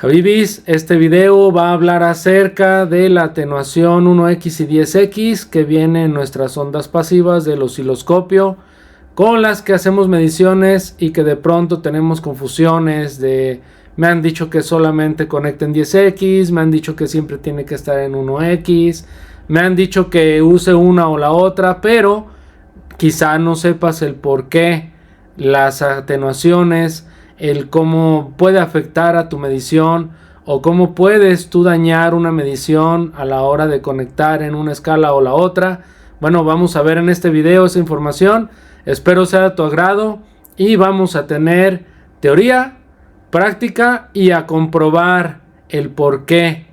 Javibis, este video va a hablar acerca de la atenuación 1X y 10X que viene en nuestras ondas pasivas del osciloscopio, con las que hacemos mediciones y que de pronto tenemos confusiones de me han dicho que solamente conecten 10X, me han dicho que siempre tiene que estar en 1X, me han dicho que use una o la otra, pero quizá no sepas el por qué las atenuaciones, el cómo puede afectar a tu medición o cómo puedes tú dañar una medición a la hora de conectar en una escala o la otra. Bueno, vamos a ver en este video esa información. Espero sea de tu agrado y vamos a tener teoría, práctica y a comprobar el por qué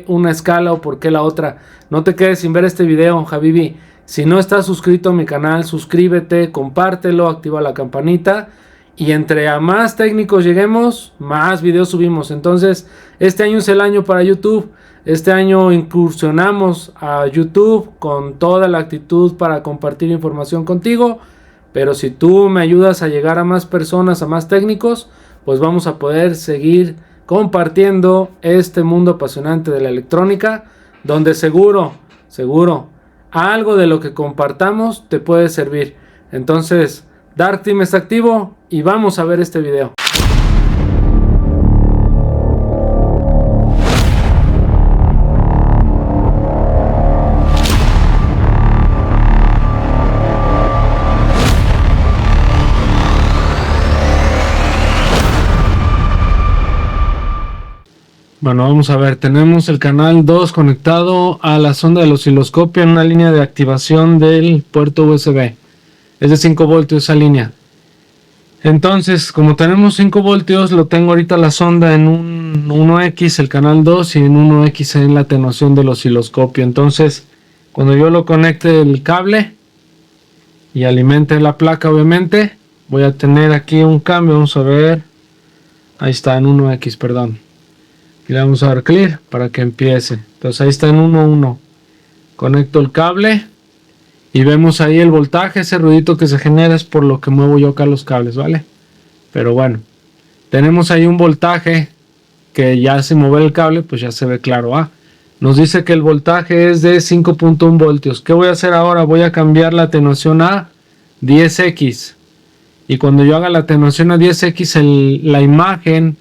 una escala o por qué la otra. No te quedes sin ver este video, Habibi. Si no estás suscrito a mi canal, suscríbete, compártelo, activa la campanita. Y entre a más técnicos lleguemos, más videos subimos. Entonces, este año es el año para YouTube. Este año incursionamos a YouTube con toda la actitud para compartir información contigo. Pero si tú me ayudas a llegar a más personas, a más técnicos, pues vamos a poder seguir compartiendo este mundo apasionante de la electrónica, donde seguro, algo de lo que compartamos te puede servir. Entonces, Dark Team está activo y vamos a ver este video. Bueno, vamos a ver, tenemos el canal 2 conectado a la sonda del osciloscopio en una línea de activación del puerto USB. Es de 5 voltios esa línea. Entonces, como tenemos 5 voltios, lo tengo ahorita la sonda en un 1X, el canal 2, y en 1X en la atenuación del osciloscopio. Entonces, cuando yo lo conecte el cable y alimente la placa, obviamente, voy a tener aquí un cambio. Vamos a ver. Ahí está, en 1X, perdón. Y le vamos a dar clear para que empiece. Entonces ahí está en 1.1. Conecto el cable y vemos ahí el voltaje. Ese ruidito que se genera es por lo que muevo yo acá los cables, ¿vale? Pero bueno, tenemos ahí un voltaje que ya se mueve el cable, pues ya se ve claro. Nos dice que el voltaje es de 5.1 voltios. ¿Qué voy a hacer ahora? Voy a cambiar la atenuación a 10X. Y cuando yo haga la atenuación a 10X, la imagen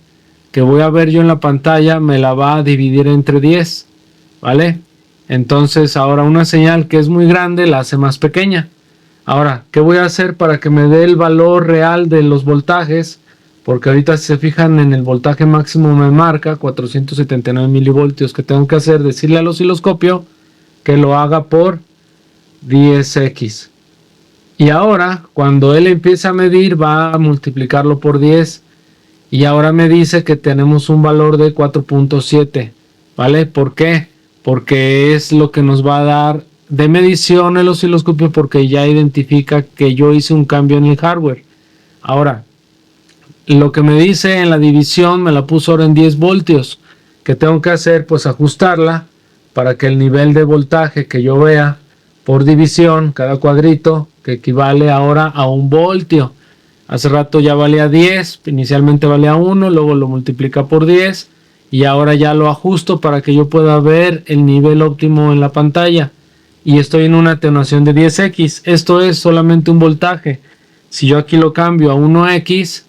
que voy a ver yo en la pantalla me la va a dividir entre 10, ¿vale? Entonces ahora una señal que es muy grande la hace más pequeña. Ahora, ¿qué voy a hacer para que me dé el valor real de los voltajes? Porque ahorita, si se fijan, en el voltaje máximo me marca 479 milivoltios. Que tengo que hacer? Decirle al osciloscopio que lo haga por 10X. Y ahora, cuando él empiece a medir, va a multiplicarlo por 10. Y ahora me dice que tenemos un valor de 4.7, ¿vale? ¿Por qué? Porque es lo que nos va a dar de medición el osciloscopio, porque ya identifica que yo hice un cambio en el hardware. Ahora, lo que me dice en la división me la puso ahora en 10 voltios. ¿Qué tengo que hacer? Pues ajustarla para que el nivel de voltaje que yo vea por división, cada cuadrito, que equivale ahora a 1 voltio. Hace rato ya valía 10, inicialmente valía 1, luego lo multiplica por 10 y ahora ya lo ajusto para que yo pueda ver el nivel óptimo en la pantalla. Y estoy en una atenuación de 10X, esto es solamente un voltaje. Si yo aquí lo cambio a 1X,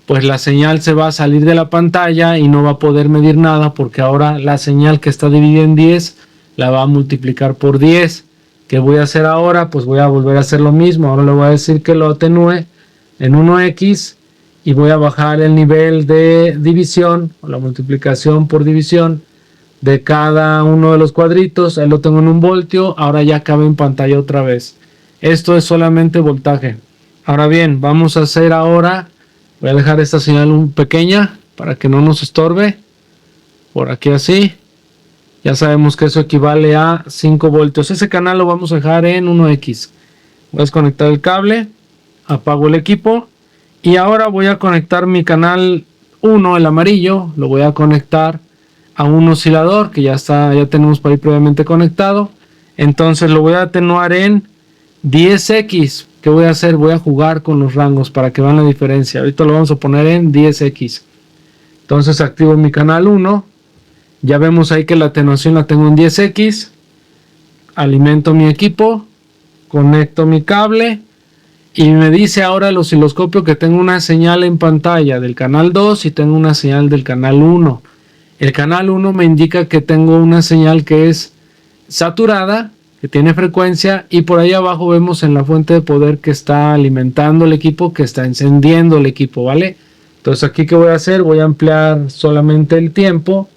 pues la señal se va a salir de la pantalla y no va a poder medir nada, porque ahora la señal que está dividida en 10 la va a multiplicar por 10. ¿Qué voy a hacer ahora? Pues voy a volver a hacer lo mismo. Ahora le voy a decir que lo atenúe en 1X y voy a bajar el nivel de división o la multiplicación por división de cada uno de los cuadritos. Ahí lo tengo en 1 voltio. Ahora ya cabe en pantalla otra vez. Esto es solamente voltaje. Ahora bien, vamos a hacer ahora, voy a dejar esta señal pequeña para que no nos estorbe, por aquí así. Ya sabemos que eso equivale a 5 voltios. Ese canal lo vamos a dejar en 1X. Voy a desconectar el cable, apago el equipo y ahora voy a conectar mi canal 1, el amarillo. Lo voy a conectar a un oscilador que ya tenemos por ahí previamente conectado. Entonces lo voy a atenuar en 10X. ¿Qué voy a hacer? Voy a jugar con los rangos para que vean la diferencia. Ahorita lo vamos a poner en 10X. Entonces activo mi canal 1. Ya vemos ahí que la atenuación la tengo en 10x. Alimento mi equipo. Conecto mi cable. Y me dice ahora el osciloscopio que tengo una señal en pantalla del canal 2 y tengo una señal del canal 1. El canal 1 me indica que tengo una señal que es saturada, que tiene frecuencia, y por ahí abajo vemos en la fuente de poder que está alimentando el equipo, que está encendiendo el equipo, ¿vale? Entonces aquí ¿qué voy a hacer? Voy a ampliar solamente el tiempo,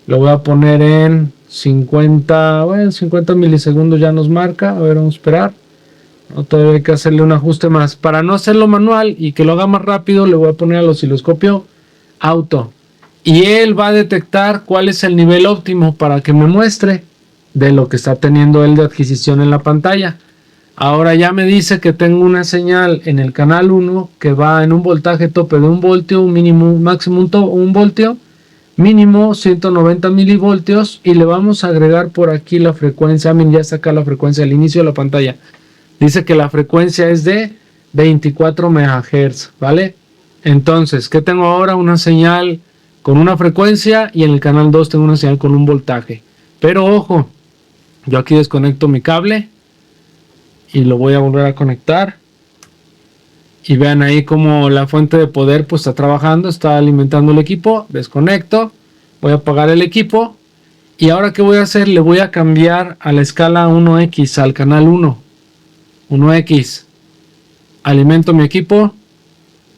lo voy a poner en 50, bueno, 50 milisegundos ya nos marca, a ver, vamos a esperar. No, todavía hay que hacerle un ajuste más. Para no hacerlo manual y que lo haga más rápido, le voy a poner al osciloscopio auto. Y él va a detectar cuál es el nivel óptimo para que me muestre de lo que está teniendo él de adquisición en la pantalla. Ahora ya me dice que tengo una señal en el canal 1 que va en un voltaje tope de 1 voltio, un mínimo, máximo 1 voltio, mínimo 190 milivoltios, y le vamos a agregar por aquí la frecuencia. Ya saca la frecuencia al inicio de la pantalla. Dice que la frecuencia es de 24 MHz, ¿vale? Entonces, ¿qué tengo ahora? Una señal con una frecuencia, y en el canal 2 tengo una señal con un voltaje. Pero ojo, yo aquí desconecto mi cable y lo voy a volver a conectar. Y vean ahí como la fuente de poder pues está trabajando, está alimentando el equipo. Desconecto, voy a apagar el equipo. Y ahora ¿qué voy a hacer? Le voy a cambiar a la escala 1X, al canal 1X. Alimento mi equipo,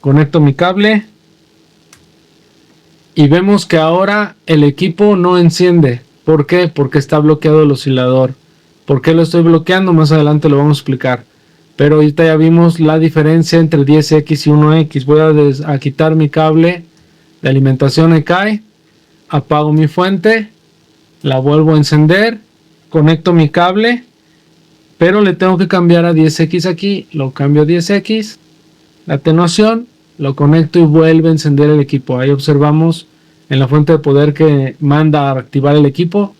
conecto mi cable. Y vemos que ahora el equipo no enciende. ¿Por qué? Porque está bloqueado el oscilador. ¿Por qué lo estoy bloqueando? Más adelante lo vamos a explicar. Pero ahorita ya vimos la diferencia entre 10X y 1X. Voy a quitar mi cable de alimentación ECAI. Apago mi fuente. La vuelvo a encender. Conecto mi cable. Pero le tengo que cambiar a 10X aquí. Lo cambio a 10X. La atenuación. Lo conecto y vuelve a encender el equipo. Ahí observamos en la fuente de poder que manda a activar el equipo.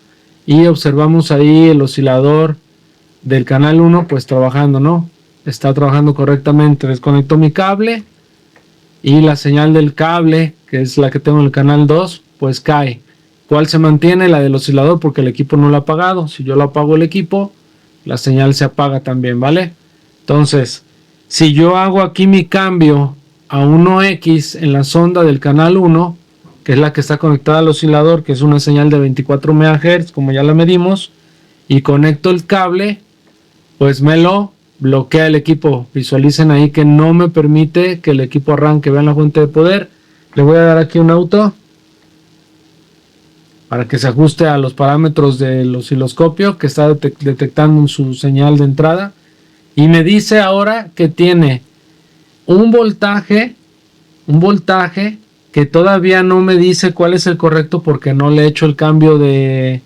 Y observamos ahí el oscilador del canal 1 pues trabajando, ¿no? Está trabajando correctamente. Desconecto mi cable. Y la señal del cable, que es la que tengo en el canal 2, pues cae. ¿Cuál se mantiene? La del oscilador, porque el equipo no lo ha apagado. Si yo lo apago el equipo, la señal se apaga también, ¿vale? Entonces, si yo hago aquí mi cambio a 1X en la sonda del canal 1, que es la que está conectada al oscilador, que es una señal de 24 MHz, como ya la medimos, y conecto el cable, pues me lo bloquea el equipo. Visualicen ahí que no me permite que el equipo arranque. Vean la fuente de poder. Le voy a dar aquí un auto para que se ajuste a los parámetros del osciloscopio que está detectando en su señal de entrada. Y me dice ahora que tiene un voltaje que todavía no me dice cuál es el correcto porque no le he hecho el cambio de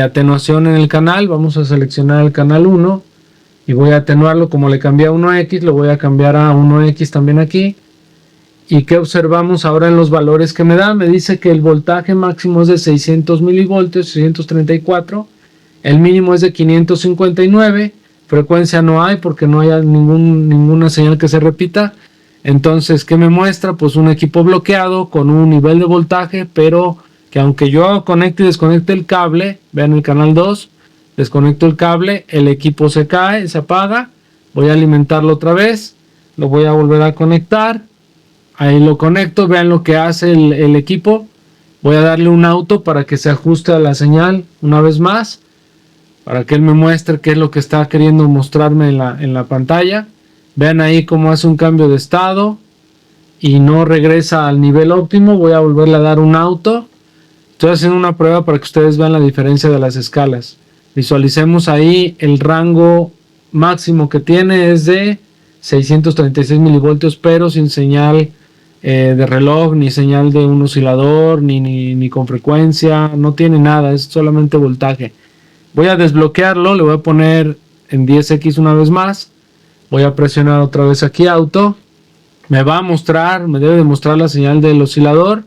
atenuación en el canal. Vamos a seleccionar el canal 1 y voy a atenuarlo. Como le cambié a 1X, lo voy a cambiar a 1X también aquí. ¿Y qué observamos ahora en los valores que me da? Me dice que el voltaje máximo es de 600 milivoltios, 634. El mínimo es de 559. Frecuencia no hay porque no hay ninguna señal que se repita. Entonces, ¿qué me muestra? Pues un equipo bloqueado con un nivel de voltaje, pero que aunque yo conecte y desconecte el cable, vean el canal 2, desconecto el cable, el equipo se cae, se apaga. Voy a alimentarlo otra vez, lo voy a volver a conectar. Ahí lo conecto, vean lo que hace el equipo. Voy a darle un auto para que se ajuste a la señal una vez más, para que él me muestre qué es lo que está queriendo mostrarme en la pantalla. Vean ahí cómo hace un cambio de estado y no regresa al nivel óptimo. Voy a volverle a dar un auto. Estoy haciendo una prueba para que ustedes vean la diferencia de las escalas. Visualicemos ahí el rango máximo que tiene es de 636 milivoltios, pero sin señal de reloj, ni señal de un oscilador, ni con frecuencia. No tiene nada, es solamente voltaje. Voy a desbloquearlo, le voy a poner en 10X una vez más. Voy a presionar otra vez aquí auto. Me va a mostrar, me debe de mostrar la señal del oscilador.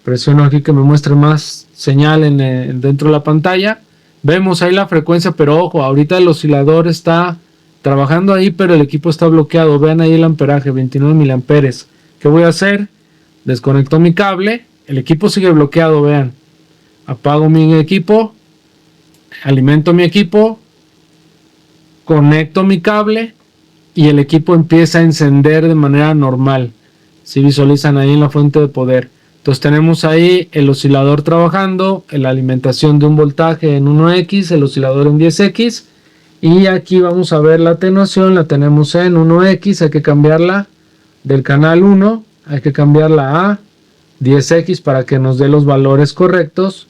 Presiono aquí que me muestre más señal dentro de la pantalla. Vemos ahí la frecuencia, pero ojo, ahorita el oscilador está trabajando ahí, pero el equipo está bloqueado. Vean ahí el amperaje, 29 miliamperes. ¿Qué voy a hacer? Desconecto mi cable El equipo sigue bloqueado, vean. Apago mi equipo, alimento mi equipo, conecto mi cable y el equipo empieza a encender de manera normal. Si visualizan ahí en la fuente de poder. Entonces tenemos ahí el oscilador trabajando, la alimentación de un voltaje en 1X, el oscilador en 10X. Y aquí vamos a ver la atenuación, la tenemos en 1X, hay que cambiarla del canal 1, hay que cambiarla a 10X para que nos dé los valores correctos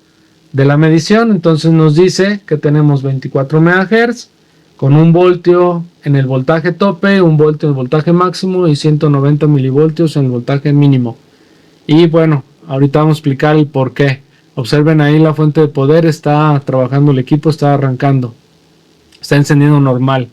de la medición. Entonces nos dice que tenemos 24 MHz con 1 voltio en el voltaje tope, 1 voltio en el voltaje máximo y 190 milivoltios en el voltaje mínimo. Y bueno, ahorita vamos a explicar el por qué. Observen ahí la fuente de poder, está trabajando el equipo, está arrancando, está encendiendo normal.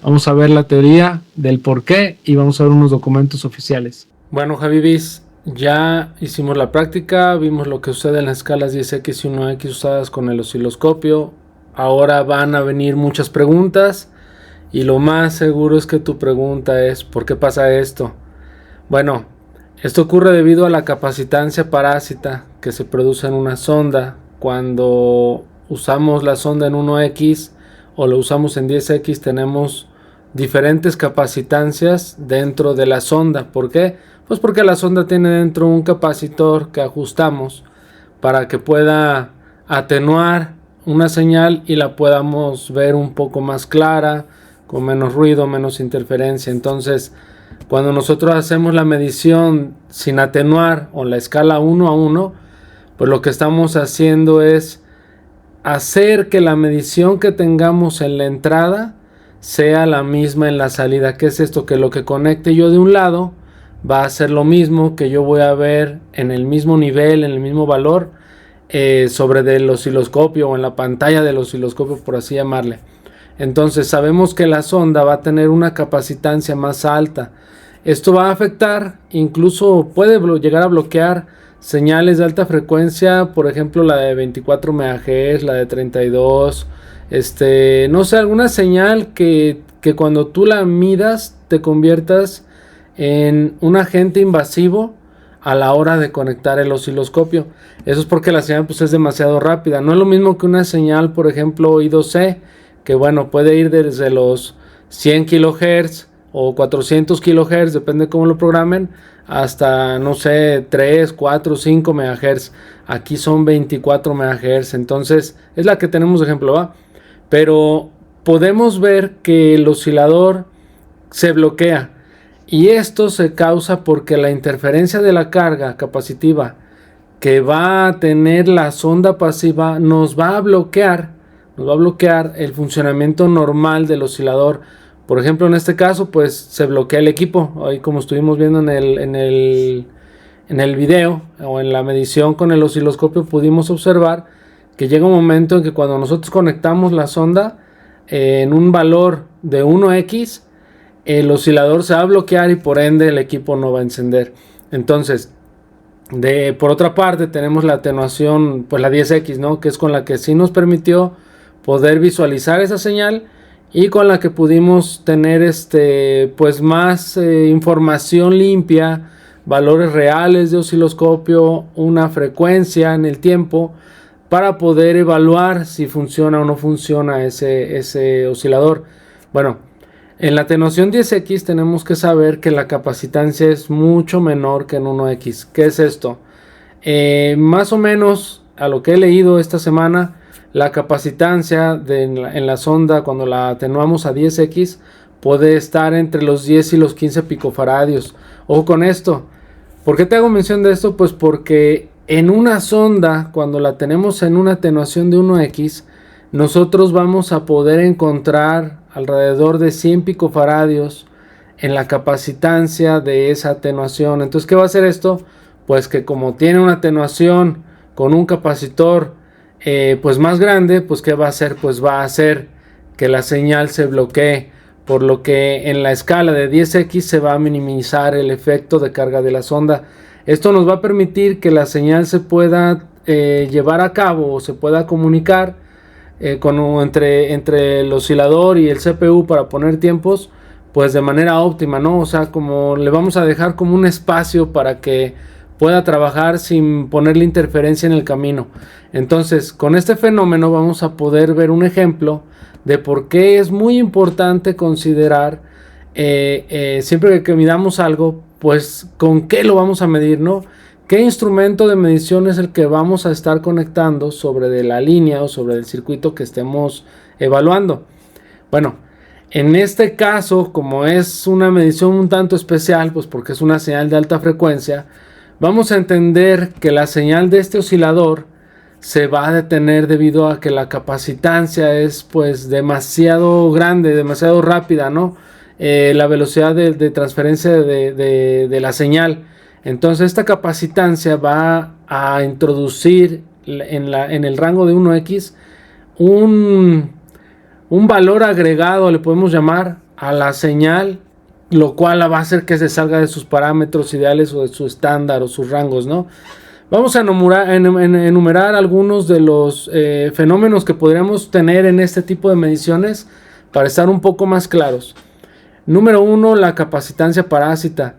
Vamos a ver la teoría del por qué y vamos a ver unos documentos oficiales. Bueno, Javibis, ya hicimos la práctica, vimos lo que sucede en las escalas 10X y 1X usadas con el osciloscopio. Ahora van a venir muchas preguntas y lo más seguro es que tu pregunta es ¿por qué pasa esto? Bueno, esto ocurre debido a la capacitancia parásita que se produce en una sonda. Cuando usamos la sonda en 1X o lo usamos en 10X tenemos diferentes capacitancias dentro de la sonda. ¿Por qué? Pues porque la sonda tiene dentro un capacitor que ajustamos para que pueda atenuar una señal y la podamos ver un poco más clara, con menos ruido, menos interferencia. Entonces, cuando nosotros hacemos la medición sin atenuar o la escala 1 a 1, pues lo que estamos haciendo es hacer que la medición que tengamos en la entrada sea la misma en la salida. ¿Qué es esto? Que lo que conecte yo de un lado va a ser lo mismo que yo voy a ver en el mismo nivel, en el mismo valor, sobre del osciloscopio o en la pantalla del osciloscopio, por así llamarle. Entonces sabemos que la sonda va a tener una capacitancia más alta. Esto va a afectar, incluso puede llegar a bloquear señales de alta frecuencia, por ejemplo la de 24 MHz, la de 32, no sé, alguna señal que cuando tú la midas te conviertas en un agente invasivo a la hora de conectar el osciloscopio. Eso es porque la señal pues es demasiado rápida. No es lo mismo que una señal, por ejemplo, oído C, que bueno, puede ir desde los 100 kHz o 400 kHz, depende de cómo lo programen, hasta, no sé, 3, 4, 5 MHz. Aquí son 24 MHz, entonces es la que tenemos de ejemplo, ¿va? Pero podemos ver que el oscilador se bloquea y esto se causa porque la interferencia de la carga capacitiva que va a tener la sonda pasiva nos va a bloquear el funcionamiento normal del oscilador. Por ejemplo, en este caso pues se bloquea el equipo, ahí como estuvimos viendo en el video o en la medición con el osciloscopio pudimos observar que llega un momento en que cuando nosotros conectamos la sonda en un valor de 1X, el oscilador se va a bloquear y por ende el equipo no va a encender. Entonces, por otra parte tenemos la atenuación, pues la 10X, ¿no? Que es con la que sí nos permitió poder visualizar esa señal y con la que pudimos tener pues más información limpia, valores reales de osciloscopio, una frecuencia en el tiempo para poder evaluar si funciona o no funciona ese oscilador. Bueno, en la atenuación 10X tenemos que saber que la capacitancia es mucho menor que en 1X. ¿Qué es esto? Más o menos a lo que he leído esta semana, la capacitancia en la sonda cuando la atenuamos a 10X puede estar entre los 10 y los 15 picofaradios. Ojo con esto. ¿Por qué te hago mención de esto? Pues porque en una sonda, cuando la tenemos en una atenuación de 1X, nosotros vamos a poder encontrar alrededor de 100 picofaradios en la capacitancia de esa atenuación. Entonces, ¿qué va a hacer esto? Pues que como tiene una atenuación con un capacitor pues más grande, pues ¿qué va a hacer? Pues va a hacer que la señal se bloquee, por lo que en la escala de 10X se va a minimizar el efecto de carga de la sonda. Esto nos va a permitir que la señal se pueda llevar a cabo o se pueda comunicar entre el oscilador y el CPU para poner tiempos pues de manera óptima, ¿no? O sea, como le vamos a dejar como un espacio para que pueda trabajar sin ponerle interferencia en el camino. Entonces, con este fenómeno vamos a poder ver un ejemplo de por qué es muy importante considerar siempre que midamos algo, pues con qué lo vamos a medir, ¿no? ¿Qué instrumento de medición es el que vamos a estar conectando sobre de la línea o sobre el circuito que estemos evaluando? Bueno, en este caso, como es una medición un tanto especial, pues porque es una señal de alta frecuencia, vamos a entender que la señal de este oscilador se va a detener debido a que la capacitancia es pues demasiado grande, demasiado rápida, ¿no? La velocidad de transferencia de la señal. Entonces esta capacitancia va a introducir en el rango de 1x un valor agregado, le podemos llamar, a la señal, lo cual va a hacer que se salga de sus parámetros ideales o de su estándar o sus rangos, ¿no? Vamos a enumerar algunos de los fenómenos que podríamos tener en este tipo de mediciones para estar un poco más claros. Número 1, la capacitancia parásita.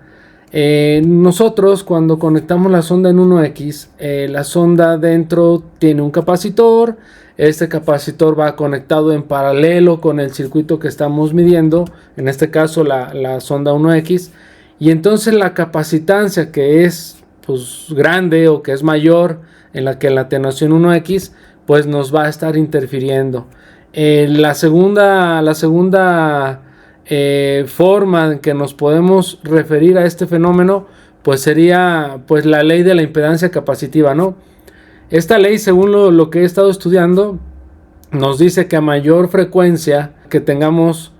Nosotros cuando conectamos la sonda en 1x, la sonda dentro tiene un capacitor. Este capacitor va conectado en paralelo con el circuito que estamos midiendo, en este caso la sonda 1x, y entonces la capacitancia que es pues grande o que es mayor en la atenuación 1x, pues nos va a estar interfiriendo. La segunda forma en que nos podemos referir a este fenómeno pues sería pues la ley de la impedancia capacitiva, ¿no? Esta ley, según lo que he estado estudiando, nos dice que a mayor frecuencia que tengamos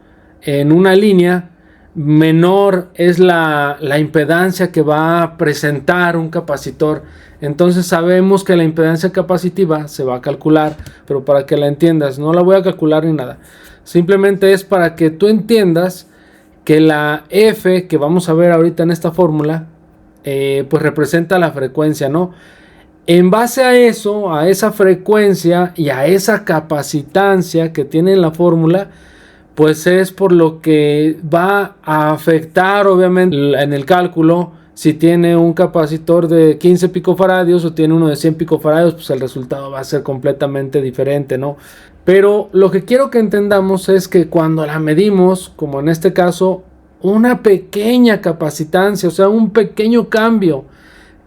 en una línea, menor es la impedancia que va a presentar un capacitor. Entonces sabemos que la impedancia capacitiva se va a calcular, pero para que la entiendas, no la voy a calcular ni nada. Simplemente es para que tú entiendas que la F que vamos a ver ahorita en esta fórmula, pues representa la frecuencia, ¿no? En base a eso, a esa frecuencia y a esa capacitancia que tiene la fórmula, pues es por lo que va a afectar obviamente en el cálculo. Si tiene un capacitor de 15 picofaradios o tiene uno de 100 picofaradios, pues el resultado va a ser completamente diferente, ¿no? Pero lo que quiero que entendamos es que cuando la medimos, como en este caso, una pequeña capacitancia, o sea, un pequeño cambio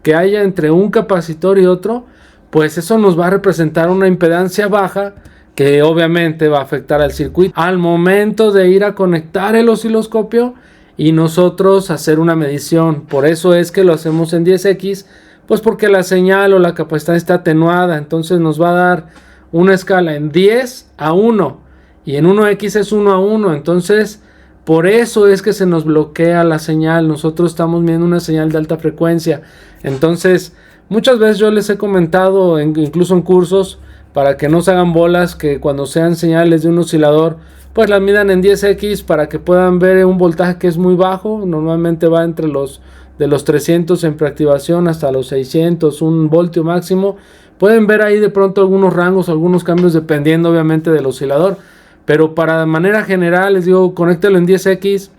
que haya entre un capacitor y otro, pues eso nos va a representar una impedancia baja que obviamente va a afectar al circuito al momento de ir a conectar el osciloscopio y nosotros hacer una medición. Por eso es que lo hacemos en 10x, pues porque la señal o la capacidad está atenuada, entonces nos va a dar una escala en 10 a 1 y en 1x es 1 a 1, entonces por eso es que se nos bloquea la señal. Nosotros estamos viendo una señal de alta frecuencia. Entonces, muchas veces yo les he comentado, incluso en cursos, para que no se hagan bolas, que cuando sean señales de un oscilador, pues las midan en 10x para que puedan ver un voltaje que es muy bajo. Normalmente va entre los 300 en preactivación hasta los 600, un voltio máximo. Pueden ver ahí de pronto algunos rangos, algunos cambios dependiendo obviamente del oscilador. Pero para manera general les digo, conéctalo en 10x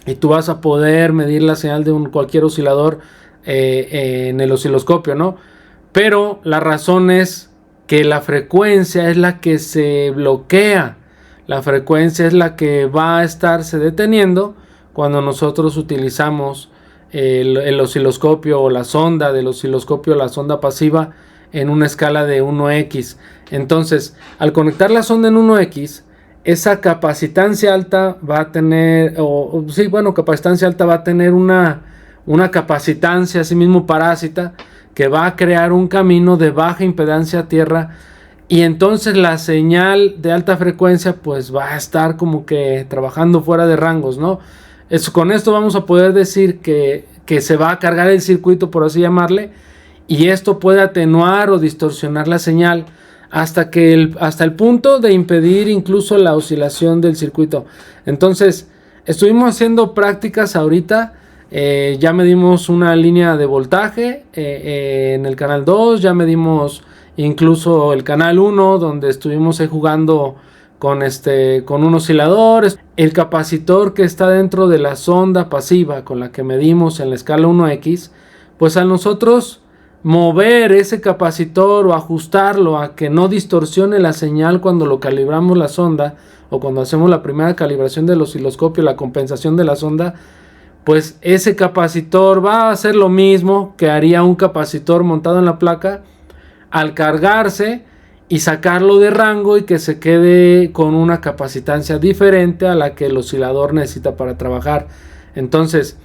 y tú vas a poder medir la señal de cualquier oscilador en el osciloscopio, ¿no? Pero la razón es que la frecuencia es la que se bloquea. La frecuencia es la que va a estarse deteniendo cuando nosotros utilizamos el osciloscopio o la sonda del osciloscopio, la sonda pasiva, en una escala de 1x. Entonces, al conectar la sonda en 1x, esa capacitancia alta va a tener, capacitancia alta va a tener una capacitancia, asimismo parásita, que va a crear un camino de baja impedancia a tierra, y entonces la señal de alta frecuencia pues va a estar como que trabajando fuera de rangos, ¿no? Con esto vamos a poder decir que se va a cargar el circuito, por así llamarle, y esto puede atenuar o distorsionar la señal hasta el punto de impedir incluso la oscilación del circuito. Entonces, estuvimos haciendo prácticas ahorita. Ya medimos una línea de voltaje en el canal 2, ya medimos incluso el canal 1, donde estuvimos jugando con un oscilador. El capacitor que está dentro de la sonda pasiva con la que medimos en la escala 1x, pues al nosotros mover ese capacitor o ajustarlo a que no distorsione la señal cuando lo calibramos la sonda o cuando hacemos la primera calibración del osciloscopio, la compensación de la sonda, pues ese capacitor va a hacer lo mismo que haría un capacitor montado en la placa al cargarse y sacarlo de rango y que se quede con una capacitancia diferente a la que el oscilador necesita para trabajar. Entonces,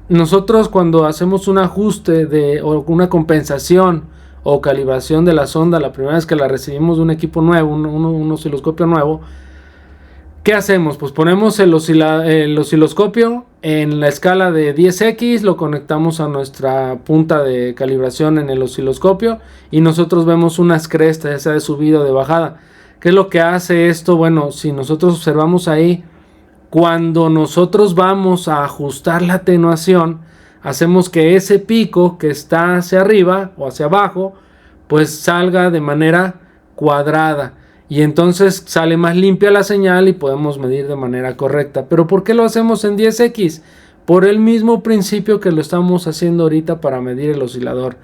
nosotros cuando hacemos un ajuste o una compensación o calibración de la sonda, la primera vez que la recibimos de un equipo nuevo, un osciloscopio nuevo, ¿qué hacemos? Pues ponemos el osciloscopio en la escala de 10x, lo conectamos a nuestra punta de calibración en el osciloscopio y nosotros vemos unas crestas, ya sea de subida o de bajada. ¿Qué es lo que hace esto? Bueno, si nosotros observamos ahí, cuando nosotros vamos a ajustar la atenuación, hacemos que ese pico que está hacia arriba o hacia abajo, pues salga de manera cuadrada. Y entonces sale más limpia la señal y podemos medir de manera correcta. ¿Pero por qué lo hacemos en 10x? Por el mismo principio que lo estamos haciendo ahorita para medir el oscilador.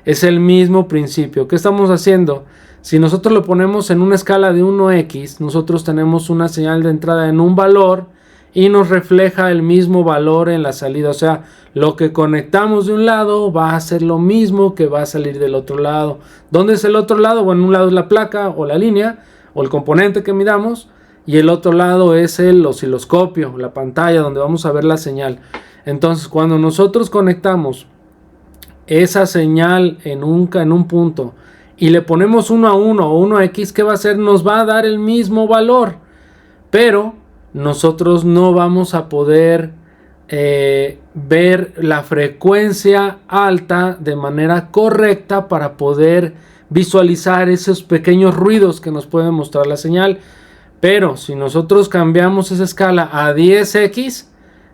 Es el mismo principio. ¿Qué estamos haciendo? Si nosotros lo ponemos en una escala de 1x, nosotros tenemos una señal de entrada en un valor y nos refleja el mismo valor en la salida. O sea, lo que conectamos de un lado va a ser lo mismo que va a salir del otro lado. ¿Dónde es el otro lado? Bueno, un lado es la placa o la línea o el componente que midamos y el otro lado es el osciloscopio, la pantalla donde vamos a ver la señal. Entonces, cuando nosotros conectamos esa señal en un punto y le ponemos 1 a 1 o 1 a x, ¿qué va a hacer? Nos va a dar el mismo valor, pero nosotros no vamos a poder ver la frecuencia alta de manera correcta para poder visualizar esos pequeños ruidos que nos puede mostrar la señal. Pero si nosotros cambiamos esa escala a 10x,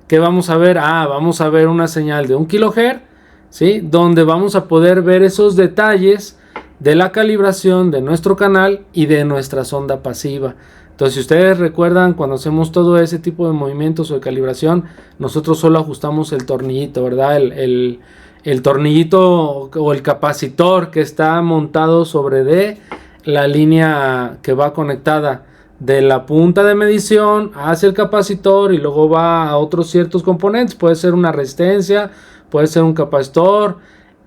¿qué vamos a ver? Vamos a ver una señal de 1 kHz, ¿sí? Donde vamos a poder ver esos detalles de la calibración de nuestro canal y de nuestra sonda pasiva. Entonces, si ustedes recuerdan, cuando hacemos todo ese tipo de movimientos o de calibración, nosotros solo ajustamos el tornillito, ¿verdad? El tornillito o el capacitor que está montado sobre la línea que va conectada de la punta de medición hacia el capacitor y luego va a otros ciertos componentes. Puede ser una resistencia, puede ser un capacitor,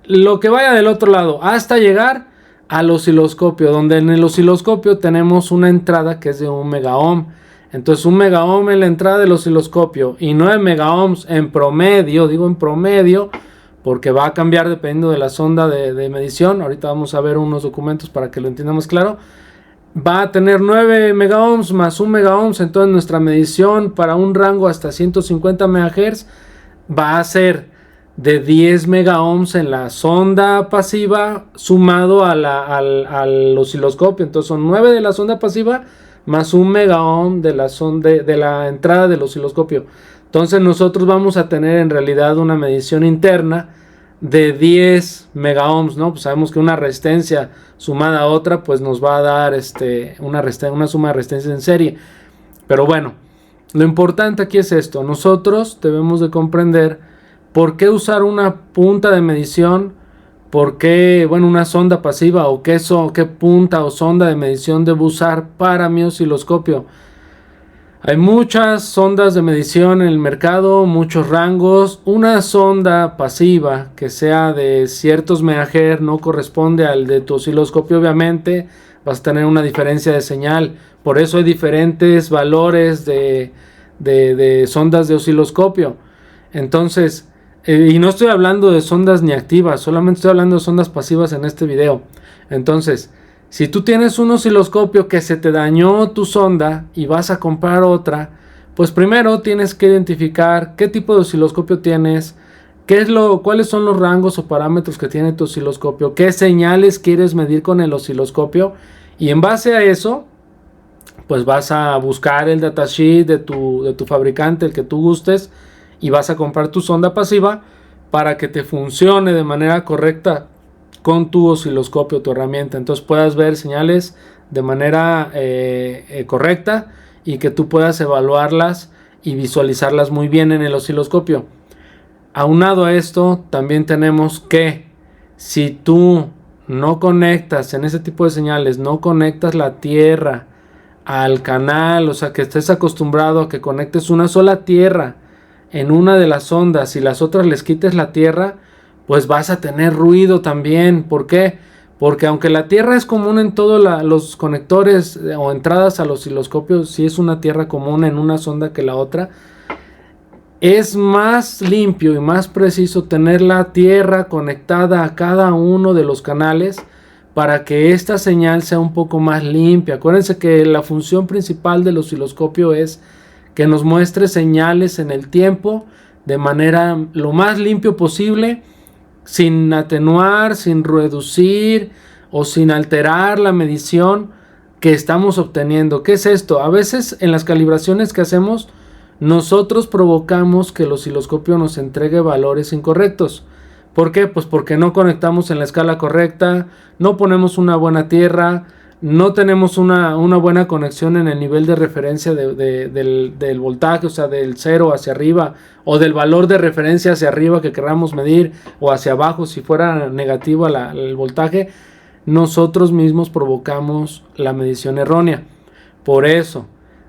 lo que vaya del otro lado, hasta llegar al osciloscopio, donde en el osciloscopio tenemos una entrada que es de 1 megaohm. Entonces 1 megaohm en la entrada del osciloscopio y 9 megaohms en promedio, digo en promedio porque va a cambiar dependiendo de la sonda de medición. Ahorita vamos a ver unos documentos para que lo entiendamos claro. Va a tener 9 megaohms más 1 megaohms. Entonces nuestra medición para un rango hasta 150 MHz va a ser de 10 megaohms en la sonda pasiva sumado al osciloscopio. Entonces son 9 de la sonda pasiva más 1 megaohm de la entrada del osciloscopio. Entonces nosotros vamos a tener en realidad una medición interna de 10 megaohms, ¿no? Pues sabemos que una resistencia sumada a otra pues nos va a dar una suma de resistencia en serie. Pero bueno, lo importante aquí es esto. Nosotros debemos de comprender por qué usar una punta de medición, por qué, una sonda pasiva o qué punta o sonda de medición debo usar para mi osciloscopio. Hay muchas sondas de medición en el mercado, muchos rangos. Una sonda pasiva que sea de ciertos megahertz no corresponde al de tu osciloscopio, obviamente vas a tener una diferencia de señal. Por eso hay diferentes valores de sondas de osciloscopio. Entonces, y no estoy hablando de sondas ni activas, solamente estoy hablando de sondas pasivas en este video. Entonces, si tú tienes un osciloscopio que se te dañó tu sonda y vas a comprar otra, pues primero tienes que identificar qué tipo de osciloscopio tienes, cuáles son los rangos o parámetros que tiene tu osciloscopio, qué señales quieres medir con el osciloscopio, y en base a eso, pues vas a buscar el datasheet de tu fabricante, el que tú gustes, y vas a comprar tu sonda pasiva para que te funcione de manera correcta con tu osciloscopio, tu herramienta. Entonces puedas ver señales de manera correcta y que tú puedas evaluarlas y visualizarlas muy bien en el osciloscopio. Aunado a esto, también tenemos que si tú no conectas en ese tipo de señales, no conectas la tierra al canal, o sea que estés acostumbrado a que conectes una sola tierra en una de las ondas y las otras les quites la tierra, pues vas a tener ruido también. ¿Por qué? Porque aunque la tierra es común en todos los conectores o entradas al osciloscopio, si es una tierra común en una sonda que la otra, es más limpio y más preciso tener la tierra conectada a cada uno de los canales para que esta señal sea un poco más limpia. Acuérdense que la función principal del osciloscopio es que nos muestre señales en el tiempo de manera lo más limpio posible, sin atenuar, sin reducir o sin alterar la medición que estamos obteniendo. ¿Qué es esto? A veces en las calibraciones que hacemos, nosotros provocamos que el osciloscopio nos entregue valores incorrectos. ¿Por qué? Pues porque no conectamos en la escala correcta, no ponemos una buena tierra, no tenemos una buena conexión en el nivel de referencia del voltaje, o sea, del 0 hacia arriba, o del valor de referencia hacia arriba que queramos medir, o hacia abajo si fuera negativo el voltaje. Nosotros mismos provocamos la medición errónea. Por eso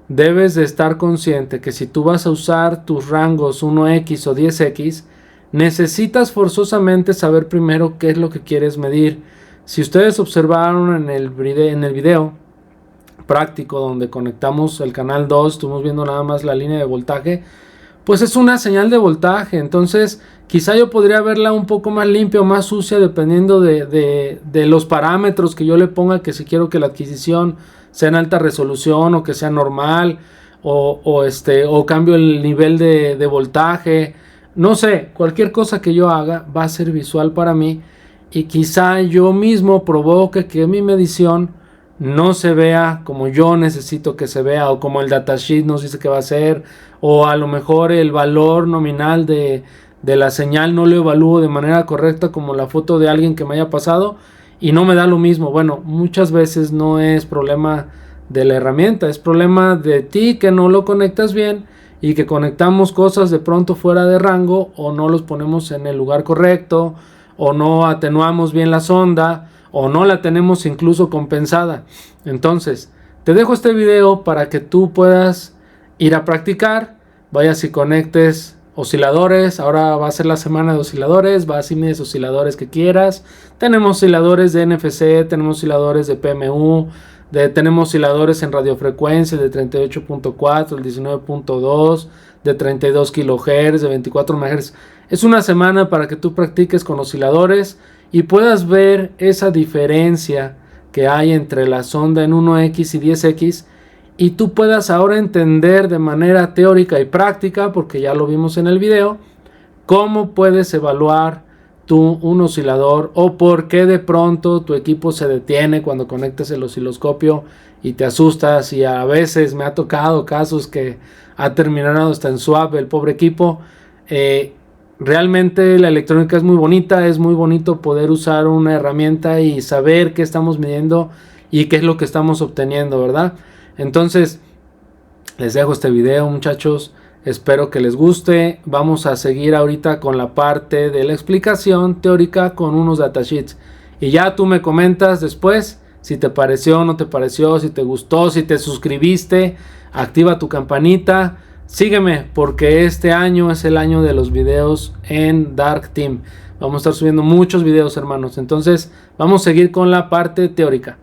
debes de estar consciente que si tú vas a usar tus rangos 1X o 10X, necesitas forzosamente saber primero qué es lo que quieres medir. Si ustedes observaron en el video práctico donde conectamos el canal 2, estuvimos viendo nada más la línea de voltaje, pues es una señal de voltaje. Entonces quizá yo podría verla un poco más limpia o más sucia dependiendo de los parámetros que yo le ponga, que si quiero que la adquisición sea en alta resolución o que sea normal, o cambio el nivel de voltaje, no sé, cualquier cosa que yo haga va a ser visual para mí, y quizá yo mismo provoque que mi medición no se vea como yo necesito que se vea, o como el datasheet nos dice que va a ser, o a lo mejor el valor nominal de la señal no lo evalúo de manera correcta como la foto de alguien que me haya pasado y no me da lo mismo. Bueno, muchas veces no es problema de la herramienta, es problema de ti que no lo conectas bien y que conectamos cosas de pronto fuera de rango, o no los ponemos en el lugar correcto, o no atenuamos bien la sonda, o no la tenemos incluso compensada. Entonces te dejo este video para que tú puedas ir a practicar, vayas y conectes osciladores. Ahora va a ser la semana de osciladores, vas y mides osciladores que quieras. Tenemos osciladores de NFC, tenemos osciladores de PMU, tenemos osciladores en radiofrecuencia de 38.4, el 19.2, de 32 kHz, de 24 MHz. Es una semana para que tú practiques con osciladores y puedas ver esa diferencia que hay entre la sonda en 1X y 10X, y tú puedas ahora entender de manera teórica y práctica, porque ya lo vimos en el video, cómo puedes evaluar tú un oscilador, o por qué de pronto tu equipo se detiene cuando conectas el osciloscopio y te asustas. Y a veces me ha tocado casos que ha terminado hasta en swap el pobre equipo. Realmente la electrónica es muy bonita, es muy bonito poder usar una herramienta y saber qué estamos midiendo y qué es lo que estamos obteniendo, ¿verdad? Entonces les dejo este video, muchachos, espero que les guste. Vamos a seguir ahorita con la parte de la explicación teórica con unos datasheets, y ya tú me comentas después si te pareció o no te pareció, si te gustó, si te suscribiste, activa tu campanita. Sígueme, porque este año es el año de los videos en Dark Team. Vamos a estar subiendo muchos videos, hermanos. Entonces vamos a seguir con la parte teórica.